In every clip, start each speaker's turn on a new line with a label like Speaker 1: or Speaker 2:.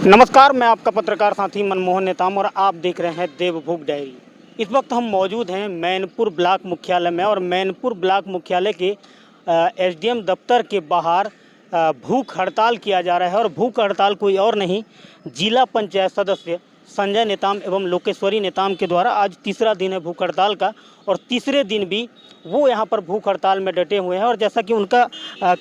Speaker 1: नमस्कार, मैं आपका पत्रकार साथी मनमोहन नेताम और आप देख रहे हैं देवभोग डायरी। इस वक्त हम मौजूद हैं मैनपुर ब्लॉक मुख्यालय में और मैनपुर ब्लॉक मुख्यालय के एसडीएम दफ्तर के बाहर भूख हड़ताल किया जा रहा है। और भूख हड़ताल कोई और नहीं, जिला पंचायत सदस्य संजय नेताम एवं लोकेश्वरी नेताम के द्वारा आज तीसरा दिन है भूख हड़ताल का। और तीसरे दिन भी वो यहाँ पर भूख हड़ताल में डटे हुए हैं। और जैसा कि उनका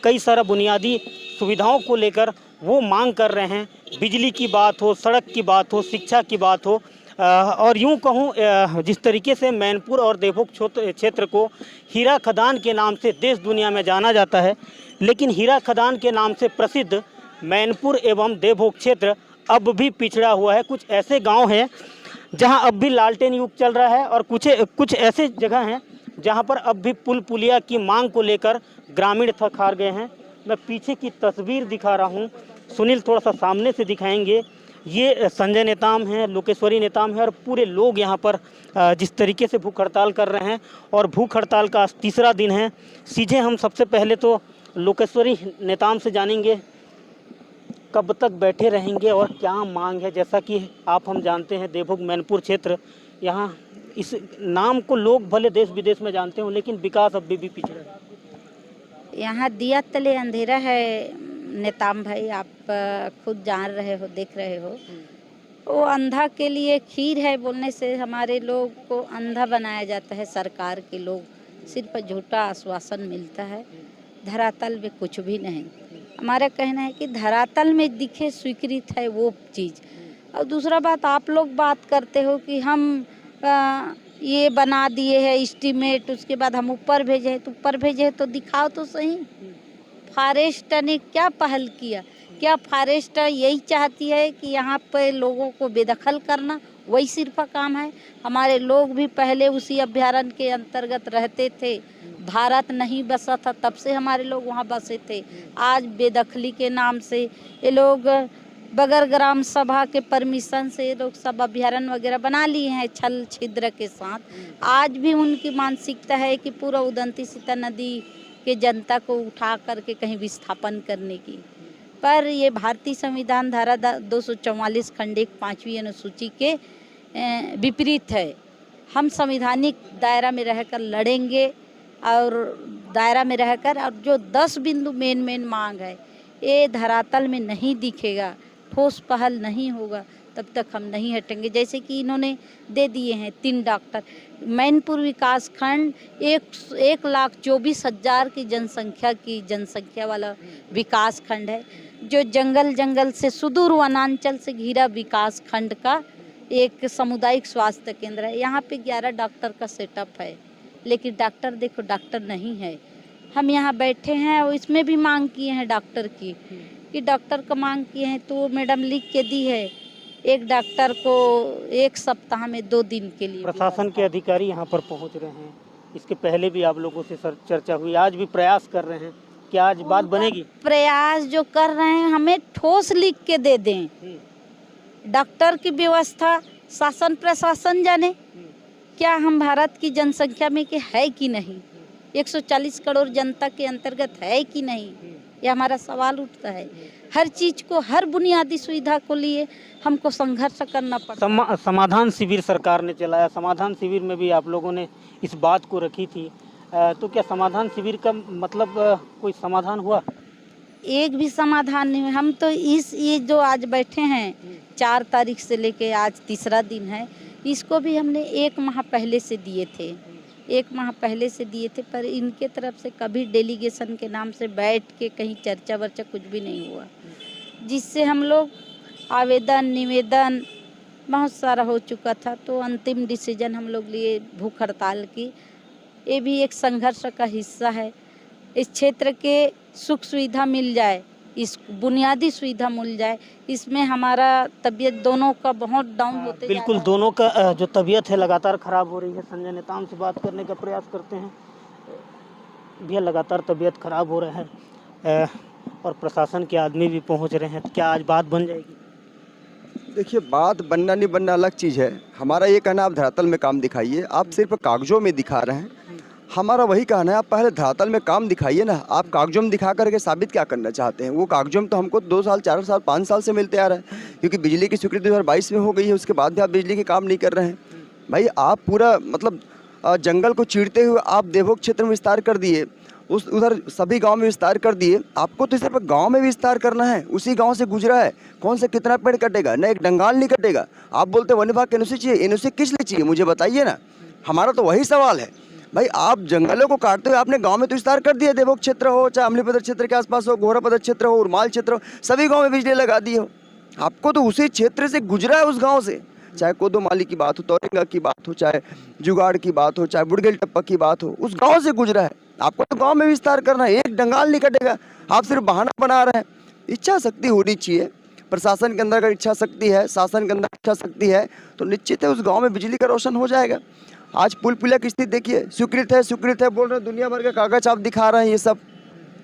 Speaker 1: कई सारा बुनियादी सुविधाओं को लेकर वो मांग कर रहे हैं, बिजली की बात हो, सड़क की बात हो, शिक्षा की बात हो, और यूं कहूं जिस तरीके से मैनपुर और देवभोग क्षेत्र को हीरा खदान के नाम से देश दुनिया में जाना जाता है, लेकिन हीरा खदान के नाम से प्रसिद्ध मैनपुर एवं देवभोग क्षेत्र अब भी पिछड़ा हुआ है। कुछ ऐसे गांव हैं जहां अब भी लालटेन युग चल रहा है और कुछ ऐसे जगह हैं जहां पर अब भी पुल पुलिया की मांग को लेकर ग्रामीण थक हार गए हैं। मैं पीछे की तस्वीर दिखा रहा हूं, सुनील थोड़ा सा सामने से दिखाएंगे। ये संजय नेताम हैं, लोकेश्वरी नेताम हैं और पूरे लोग यहाँ पर जिस तरीके से भूख हड़ताल कर रहे हैं और भूख हड़ताल का तीसरा दिन है। सीधे हम सबसे पहले तो लोकेश्वरी नेताम से जानेंगे कब तक बैठे रहेंगे और क्या मांग है। जैसा कि हम जानते हैं देवभोग मैनपुर क्षेत्र, यहाँ इस नाम को लोग भले देश विदेश में जानते हो, लेकिन विकास अब भी पिछड़ा है।
Speaker 2: यहाँ दिया तले अंधेरा है नेताम भाई, आप खुद जान रहे हो, देख रहे हो। वो अंधा के लिए खीर है बोलने से हमारे लोग को अंधा बनाया जाता है। सरकार के लोग सिर्फ झूठा आश्वासन मिलता है, धरातल में कुछ भी नहीं। हमारा कहना है कि धरातल में दिखे स्वीकृत है वो चीज़। और दूसरा बात, आप लोग बात करते हो कि हम ये बना दिए है एस्टीमेट, उसके बाद हम ऊपर भेजे हैं। तो ऊपर भेजे हैं तो दिखाओ तो सही। फॉरेस्ट ने क्या पहल किया? क्या फॉरेस्ट यही चाहती है कि यहाँ पे लोगों को बेदखल करना? वही सिर्फ काम है। हमारे लोग भी पहले उसी अभ्यारण्य के अंतर्गत रहते थे, भारत नहीं बसा था तब से हमारे लोग वहाँ बसे थे। आज बेदखली के नाम से ये लोग बगैर ग्राम सभा के परमिशन से ये लोग सब अभ्यारण्य वगैरह बना लिए हैं छल छिद्र के साथ। आज भी उनकी मानसिकता है कि पूरा उदंती सीता नदी के जनता को उठा करके कहीं विस्थापन करने की। पर ये भारतीय संविधान धारा 244 खंड 1 5वीं अनुसूची के विपरीत है। हम संवैधानिक दायरा में रहकर लड़ेंगे और दायरा में रहकर, और जो 10 बिंदु मेन मांग है ये धरातल में नहीं दिखेगा, ठोस पहल नहीं होगा, तब तक हम नहीं हटेंगे। जैसे कि इन्होंने दे दिए हैं 3 डॉक्टर। मैनपुर विकास खंड 1,24,000 की जनसंख्या वाला विकास खंड है, जो जंगल से सुदूर वनांचल से घिरा विकास खंड का एक सामुदायिक स्वास्थ्य केंद्र है। यहाँ पे 11 डॉक्टर का सेटअप है, लेकिन डॉक्टर देखो डॉक्टर नहीं है। हम यहाँ बैठे हैं और इसमें भी मांग किए हैं डॉक्टर की, कि डॉक्टर का मांग किए हैं तो मैडम लिख के दी है एक डॉक्टर को 1 सप्ताह में 2 दिन के लिए।
Speaker 1: प्रशासन के अधिकारी यहाँ पर पहुँच रहे हैं, इसके पहले भी आप लोगों से चर्चा हुई, आज भी प्रयास कर रहे हैं, क्या आज बात बनेगी?
Speaker 2: प्रयास जो कर रहे हैं हमें ठोस लिख के दे दें। डॉक्टर की व्यवस्था शासन प्रशासन जाने, क्या हम भारत की जनसंख्या में के है कि नहीं, 140 करोड़ जनता के अंतर्गत है कि नहीं, ये हमारा सवाल उठता है। हर चीज को, हर बुनियादी सुविधा को लिए हमको संघर्ष करना पड़ता।
Speaker 1: समाधान शिविर सरकार ने चलाया, समाधान शिविर में भी आप लोगों ने इस बात को रखी थी, तो क्या समाधान शिविर का मतलब कोई समाधान हुआ?
Speaker 2: एक भी समाधान नहीं। हम तो ये जो आज बैठे हैं 4 तारीख से लेके आज तीसरा दिन है, इसको भी हमने 1 माह पहले से दिए थे, 1 माह पहले से दिए थे। पर इनके तरफ से कभी डेलीगेशन के नाम से बैठ के कहीं चर्चा वर्चा कुछ भी नहीं हुआ, जिससे हम लोग आवेदन निवेदन बहुत सारा हो चुका था। तो अंतिम डिसीजन हम लोग लिए भूख हड़ताल की। ये भी एक संघर्ष का हिस्सा है। इस क्षेत्र के सुख सुविधा मिल जाए, इस बुनियादी सुविधा मिल जाए, इसमें हमारा तबीयत दोनों का बहुत डाउन होते
Speaker 1: बिल्कुल, दोनों का जो तबीयत है लगातार ख़राब हो रही है। संजय नेताम से बात करने का प्रयास करते हैं, भैया लगातार तबीयत ख़राब हो रहा है और प्रशासन के आदमी भी पहुंच रहे हैं, क्या आज बात बन जाएगी?
Speaker 3: देखिए, बात बनना नहीं बनना अलग चीज़ है। हमारा ये कहना, आप धरातल में काम दिखाइए। आप सिर्फ कागजों में दिखा रहे हैं, हमारा वही कहना है, आप पहले धरातल में काम दिखाइए ना। आप कागजों में दिखा करके साबित क्या करना चाहते हैं? वो कागजों में तो हमको 2 साल 4 साल 5 साल से मिलते आ रहे हैं, क्योंकि बिजली की स्वीकृति 2022 में हो गई है, उसके बाद भी आप बिजली के काम नहीं कर रहे हैं। भाई आप पूरा मतलब जंगल को चीरते हुए आप देवभोग क्षेत्र में विस्तार कर दिए, उस उधर सभी गांव में विस्तार कर दिए। आपको तो सिर्फ गांव में विस्तार करना है, उसी गांव से गुजरा है, कौन से कितना पेड़ कटेगा, न एक डंगाल नहीं कटेगा। आप बोलते वन विभाग की एनओसी चाहिए, एनओसी किस लिए चाहिए मुझे बताइए ना। हमारा तो वही सवाल है भाई, आप जंगलों को काटते हुए आपने गांव में तो विस्तार कर दिया, देवभोग क्षेत्र हो, चाहे अमलीपदर क्षेत्र के आसपास हो, घोरापदर क्षेत्र हो, उरमाल क्षेत्र हो, सभी गाँव में बिजली लगा दी हो। आपको तो उसी क्षेत्र से गुजरा है, उस गाँव से, चाहे कोदोमाली की बात हो, तौरेंगा की बात हो, चाहे जुगाड़ की बात हो, चाहे बुड़गेल टप्पा की बात हो, उस गांव से गुजरा है। आपको तो गांव में विस्तार करना है, एक डंगाल नहीं कटेगा। आप सिर्फ बहाना बना रहे हैं। इच्छा शक्ति होनी चाहिए प्रशासन के अंदर। अगर इच्छा शक्ति है, शासन के अंदर इच्छा शक्ति है, तो निश्चित है उस गाँव में बिजली का रोशन हो जाएगा। आज पुल पुलिया की स्थिति देखिए, स्वीकृत है बोल रहे हैं, दुनिया भर के कागज आप दिखा रहे हैं, ये सब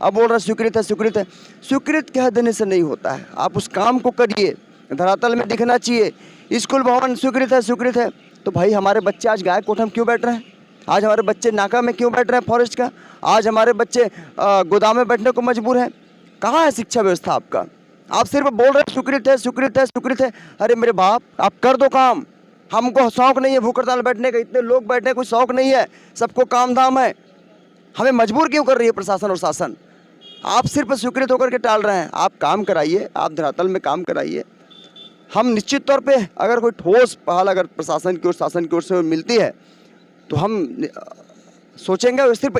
Speaker 3: अब बोल रहे हैं स्वीकृत है। स्वीकृत कह देने से नहीं होता है, आप उस काम को करिए, धरातल में दिखना चाहिए। स्कूल भवन स्वीकृत है, तो भाई हमारे बच्चे आज गाय कोठा में क्यों बैठ रहे हैं? आज हमारे बच्चे नाका में क्यों बैठ रहे हैं फॉरेस्ट का? आज हमारे बच्चे गोदाम में बैठने को मजबूर हैं। कहाँ है शिक्षा व्यवस्था आपका? आप सिर्फ बोल रहे हैं स्वीकृत है। अरे मेरे बाप, आप कर दो काम। हमको शौक नहीं है भूख हड़ताल बैठने का, इतने लोग बैठने का कोई शौक नहीं है, सबको काम धाम है। हमें मजबूर क्यों कर रही है प्रशासन और शासन? आप सिर्फ स्वीकृत होकर के टाल रहे हैं। आप काम कराइए, आप धरातल में काम कराइए। हम निश्चित तौर पे अगर कोई ठोस पहल अगर प्रशासन की ओर शासन की ओर से मिलती है तो हम सोचेंगे, और सिर्फ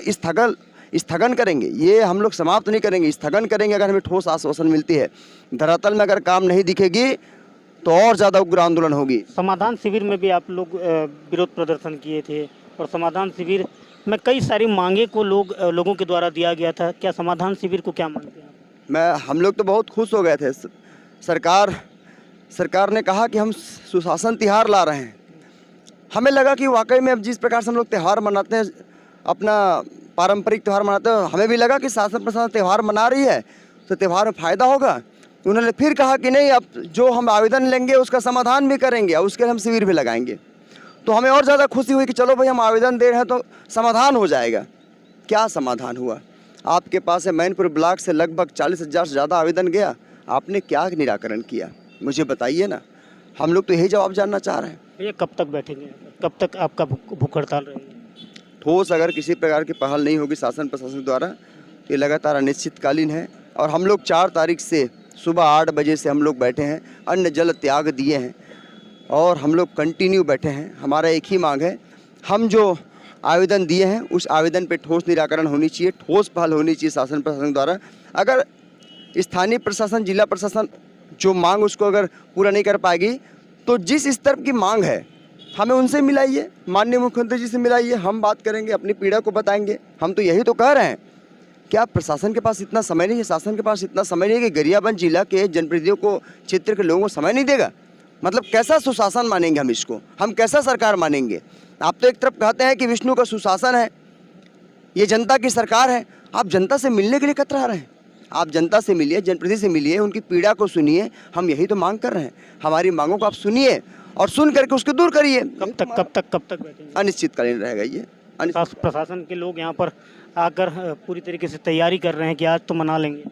Speaker 3: स्थगन करेंगे। ये हम लोग समाप्त नहीं करेंगे, स्थगन करेंगे अगर हमें ठोस आश्वासन मिलती है। धरातल में अगर काम नहीं दिखेगी तो और ज़्यादा उग्र आंदोलन होगी।
Speaker 1: समाधान शिविर में भी आप लोग विरोध प्रदर्शन किए थे, और समाधान शिविर में कई सारी मांगे को लोगों के द्वारा दिया गया था। क्या समाधान शिविर को क्या मानते हैं?
Speaker 3: हम लोग तो बहुत खुश हो गए थे। सरकार ने कहा कि हम सुशासन त्यौहार ला रहे हैं। हमें लगा कि वाकई में अब जिस प्रकार से हम लोग त्यौहार मनाते हैं, अपना पारंपरिक त्यौहार मनाते हैं, हमें भी लगा कि शासन प्रशासन त्यौहार मना रही है तो त्यौहार में फ़ायदा होगा। उन्होंने फिर कहा कि नहीं, अब जो हम आवेदन लेंगे उसका समाधान भी करेंगे और उसके लिए हम शिविर भी लगाएंगे। तो हमें और ज़्यादा खुशी हुई कि चलो भाई, हम आवेदन दे रहे हैं तो समाधान हो जाएगा। क्या समाधान हुआ? आपके पास है मैनपुर ब्लॉक से लगभग 40,000 से ज़्यादा आवेदन गया, आपने क्या निराकरण किया मुझे बताइए ना। हम लोग तो यही जवाब जानना चाह रहे हैं।
Speaker 1: भैया कब तक बैठेंगे, कब तक आपका भूख हड़ताल रहेगी?
Speaker 3: ठोस अगर किसी प्रकार की पहल नहीं होगी शासन प्रशासन द्वारा तो ये लगातार अनिश्चितकालीन है। और हम लोग 4 तारीख से सुबह 8 बजे से हम लोग बैठे हैं, अन्न जल त्याग दिए हैं और हम लोग कंटिन्यू बैठे हैं। हमारा एक ही मांग है, हम जो आवेदन दिए हैं उस आवेदन पे ठोस निराकरण होनी चाहिए, ठोस पहल होनी चाहिए शासन प्रशासन द्वारा। अगर स्थानीय प्रशासन, जिला प्रशासन जो मांग उसको अगर पूरा नहीं कर पाएगी तो जिस स्तर की मांग है हमें उनसे मिलाइए, माननीय मुख्यमंत्री जी से मिलाइए, हम बात करेंगे, अपनी पीड़ा को बताएंगे। हम तो यही तो कह रहे हैं। क्या प्रशासन के पास इतना समय नहीं है, शासन के पास इतना समय नहीं है कि गरियाबंद जिला के जनप्रतिनिधियों को, क्षेत्र के लोगों को समय नहीं देगा? मतलब कैसा सुशासन मानेंगे हम इसको? हम कैसा सरकार मानेंगे? आप तो एक तरफ कहते हैं कि विष्णु का सुशासन है, ये जनता की सरकार है। आप जनता से मिलने के लिए कतरा रहे हैं। आप जनता से मिलिए, जनप्रतिनिधि से मिलिए, उनकी पीड़ा को सुनिए। हम यही तो मांग कर रहे हैं। हमारी मांगों को आप सुनिए और सुन करके उसको दूर करिए।
Speaker 1: कब तक बैठेंगे?
Speaker 3: अनिश्चितकालीन रहेगा ये।
Speaker 1: प्रशासन के लोग यहाँ पर आकर पूरी तरीके से तैयारी कर रहे हैं कि आज तो मना लेंगे।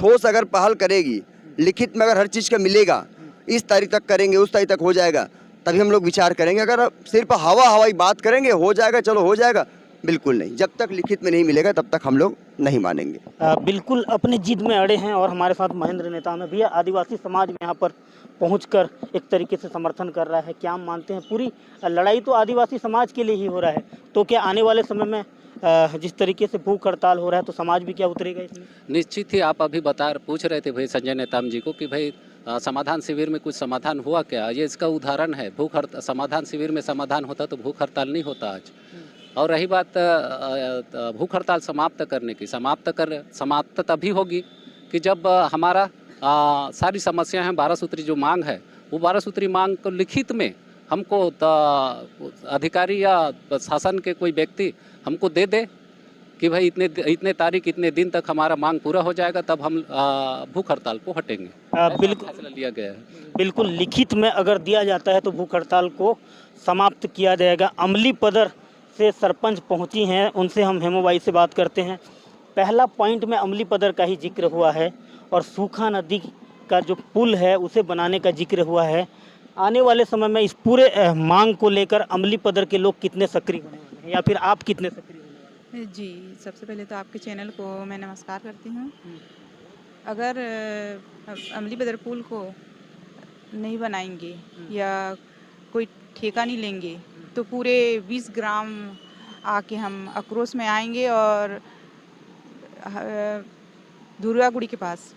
Speaker 3: ठोस अगर पहल करेगी, लिखित में अगर हर चीज़ का मिलेगा, इस तारीख तक करेंगे, उस तारीख तक हो जाएगा, तभी हम लोग विचार करेंगे। अगर सिर्फ हवाई बात करेंगे, हो जाएगा चलो हो जाएगा, बिल्कुल नहीं। जब तक लिखित में नहीं मिलेगा तब तक हम लोग नहीं मानेंगे।
Speaker 1: बिल्कुल अपने जिद में अड़े हैं। और हमारे साथ महेंद्र नेताम है। भैया आदिवासी समाज में यहाँ पर पहुंचकर एक तरीके से समर्थन कर रहा है। क्या हम मानते हैं पूरी लड़ाई तो आदिवासी समाज के लिए ही हो रहा है, तो क्या आने वाले समय में जिस तरीके से भूख हड़ताल हो रहा है तो समाज भी क्या उतरेगा इसमें?
Speaker 4: निश्चित ही। आप अभी पूछ रहे थे भाई संजय नेताम जी को कि भाई समाधान शिविर में कुछ समाधान हुआ क्या? ये इसका उदाहरण है। समाधान शिविर में समाधान होता तो भूख हड़ताल नहीं होता आज। और रही बात भूख हड़ताल समाप्त करने की, समाप्त तभी होगी कि जब हमारा सारी समस्याएं हैं, 12 सूत्री जो मांग है, वो 12 सूत्री मांग को लिखित में हमको अधिकारी या शासन के कोई व्यक्ति हमको दे दे कि भाई इतने तारीख इतने दिन तक हमारा मांग पूरा हो जाएगा, तब हम भूख हड़ताल को हटेंगे। बिल्कुल फैसला लिया गया है।
Speaker 1: बिल्कुल लिखित में अगर दिया जाता है तो भूख हड़ताल को समाप्त किया जाएगा। अमली पदर से सरपंच पहुंची हैं, उनसे हम हेमोबाई से बात करते हैं। पहला पॉइंट में अमली पदर का ही जिक्र हुआ है और सूखा नदी का जो पुल है उसे बनाने का जिक्र हुआ है। आने वाले समय में इस पूरे मांग को लेकर अमली पदर के लोग कितने सक्रिय होने वाले हैं या फिर आप कितने सक्रिय होने वाले हैं?
Speaker 5: जी, सबसे पहले तो आपके चैनल को मैं नमस्कार करती हूँ। अगर अमली बदर पुल को नहीं बनाएंगे या कोई ठेका नहीं लेंगे तो पूरे 20 ग्राम आके हम आक्रोश में आएंगे और धुरुआगुड़ी के पास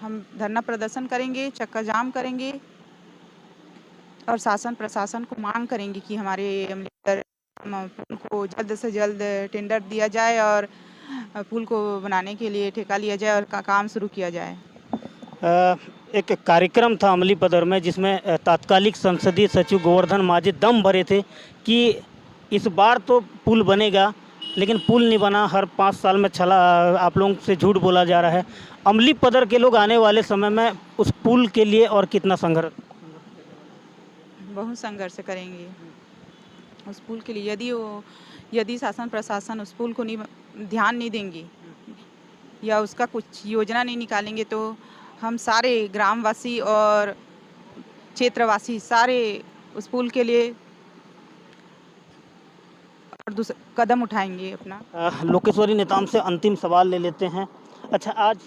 Speaker 5: हम धरना प्रदर्शन करेंगे, चक्का जाम करेंगे और शासन प्रशासन को मांग करेंगे कि हमारे अमली बदर पुल को जल्द से जल्द टेंडर दिया जाए और पुल को बनाने के लिए ठेका लिया जाए और काम शुरू किया जाए।
Speaker 1: एक कार्यक्रम था अमली पदर में जिसमें तात्कालिक संसदीय सचिव गोवर्धन माझी दम भरे थे कि इस बार तो पुल बनेगा, लेकिन पुल नहीं बना। हर 5 साल में छला आप लोगों से झूठ बोला जा रहा है। अमली पदर के लोग आने वाले समय में उस पुल के लिए और कितना संघर्ष?
Speaker 5: बहुत संघर्ष करेंगे उस पुल के लिए। यदि शासन प्रशासन उस पुल को ध्यान नहीं देंगे या उसका कुछ योजना नहीं निकालेंगे तो हम सारे ग्रामवासी और क्षेत्रवासी सारे उस पुल के लिए और कदम उठाएंगे अपना।
Speaker 1: लोकेश्वरी नेताम से अंतिम सवाल ले लेते हैं। अच्छा, आज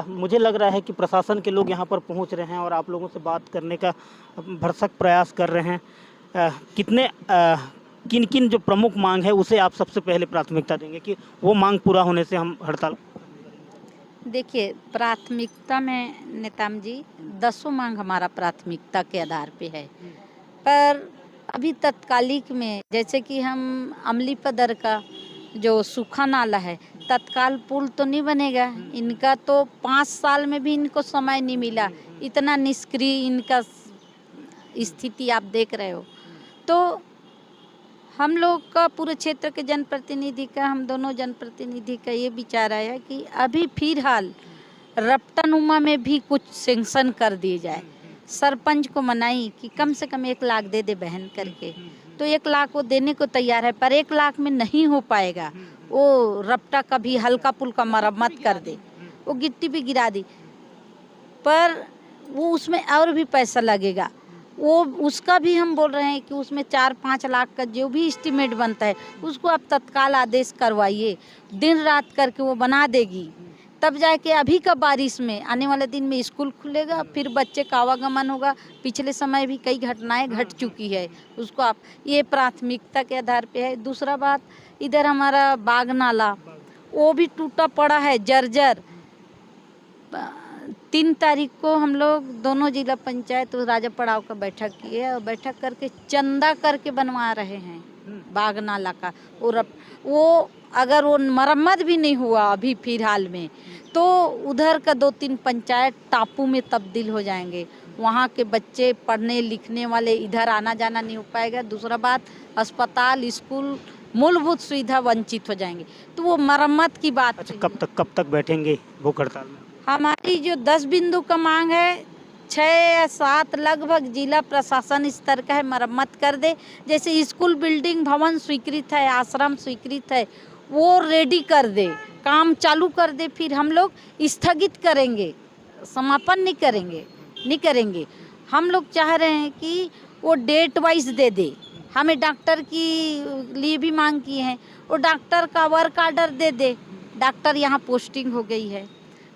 Speaker 1: मुझे लग रहा है कि प्रशासन के लोग यहाँ पर पहुँच रहे हैं और आप लोगों से बात करने का भरसक प्रयास कर रहे हैं। किन किन जो प्रमुख मांग है उसे आप सबसे पहले प्राथमिकता देंगे कि वो मांग पूरा होने से हम हड़ताल?
Speaker 2: देखिए, प्राथमिकता में नेताम जी 10 मांग हमारा प्राथमिकता के आधार पे है, पर अभी तत्कालिक में जैसे कि हम अमली पदर का जो सूखा नाला है, तत्काल पुल तो नहीं बनेगा। इनका तो 5 साल में भी इनको समय नहीं मिला। इतना निष्क्रिय इनका स्थिति आप देख रहे हो। तो हम लोग का पूरे क्षेत्र के जनप्रतिनिधि का, हम दोनों जनप्रतिनिधि का ये विचार आया कि अभी फिलहाल रपटानुमा में भी कुछ सेंक्शन कर दिए जाए। सरपंच को मनाई कि कम से कम 1 लाख दे दे बहन करके, तो 1 लाख वो देने को तैयार है, पर 1 लाख में नहीं हो पाएगा। वो रपटा का भी हल्का पुल का मरम्मत कर दे, वो गिट्टी भी गिरा दी, पर वो उसमें और भी पैसा लगेगा। वो उसका भी हम बोल रहे हैं कि उसमें 4-5 लाख का जो भी एस्टीमेट बनता है उसको आप तत्काल आदेश करवाइए। दिन रात करके वो बना देगी, तब जाके अभी का बारिश में आने वाले दिन में स्कूल खुलेगा, फिर बच्चे का आवागमन होगा। पिछले समय भी कई घटनाएं घट चुकी है, उसको आप ये प्राथमिकता के आधार पे है। दूसरा बात, इधर हमारा बाग नाला वो भी टूटा पड़ा है, जर्जर। 3 तारीख को हम लोग दोनों जिला पंचायत और राजा पड़ाव का बैठक किए और बैठक करके चंदा करके बनवा रहे हैं बाग नाला का। और वो अगर वो मरम्मत भी नहीं हुआ अभी फिलहाल में, तो उधर का 2-3 पंचायत टापू में तब्दील हो जाएंगे। वहाँ के बच्चे पढ़ने लिखने वाले इधर आना जाना नहीं हो पाएगा। दूसरा बात, अस्पताल, स्कूल, मूलभूत सुविधा वंचित हो जाएंगे। तो वो मरम्मत की बात।
Speaker 1: अच्छा, कब तक बैठेंगे भूख हड़ताल में?
Speaker 2: हमारी जो 10 बिंदु का मांग है, 6 या 7 लगभग जिला प्रशासन स्तर का है, मरम्मत कर दे। जैसे स्कूल बिल्डिंग भवन स्वीकृत है, आश्रम स्वीकृत है, वो रेडी कर दे, काम चालू कर दे। फिर हम लोग स्थगित करेंगे, समापन नहीं करेंगे। हम लोग चाह रहे हैं कि वो डेट वाइज दे दे। हमें डॉक्टर की लिए भी मांग की है, वो डॉक्टर का वर्क ऑर्डर दे दे। डॉक्टर यहाँ पोस्टिंग हो गई है,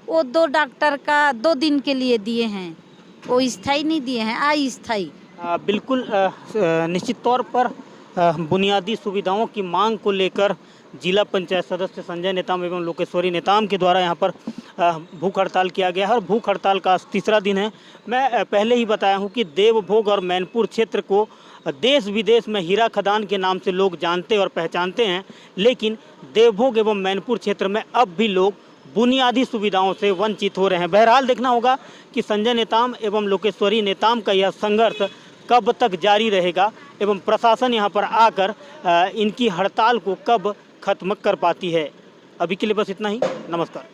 Speaker 2: वो 2 डॉक्टर का 2 दिन के लिए दिए हैं, वो स्थायी नहीं दिए हैं, अस्थायी।
Speaker 1: बिल्कुल निश्चित तौर पर बुनियादी सुविधाओं की मांग को लेकर जिला पंचायत सदस्य संजय नेताम एवं लोकेश्वरी नेताम के द्वारा यहाँ पर भूख हड़ताल किया गया है और भूख हड़ताल का 3रा दिन है। मैं पहले ही बताया हूँ कि देवभोग और मैनपुर क्षेत्र को देश विदेश में हीरा खदान के नाम से लोग जानते और पहचानते हैं, लेकिन देवभोग एवं मैनपुर क्षेत्र में अब भी लोग बुनियादी सुविधाओं से वंचित हो रहे हैं। बहरहाल देखना होगा कि संजय नेताम एवं लोकेश्वरी नेताम का यह संघर्ष कब तक जारी रहेगा एवं प्रशासन यहाँ पर आकर इनकी हड़ताल को कब खत्म कर पाती है। अभी के लिए बस इतना ही। नमस्कार।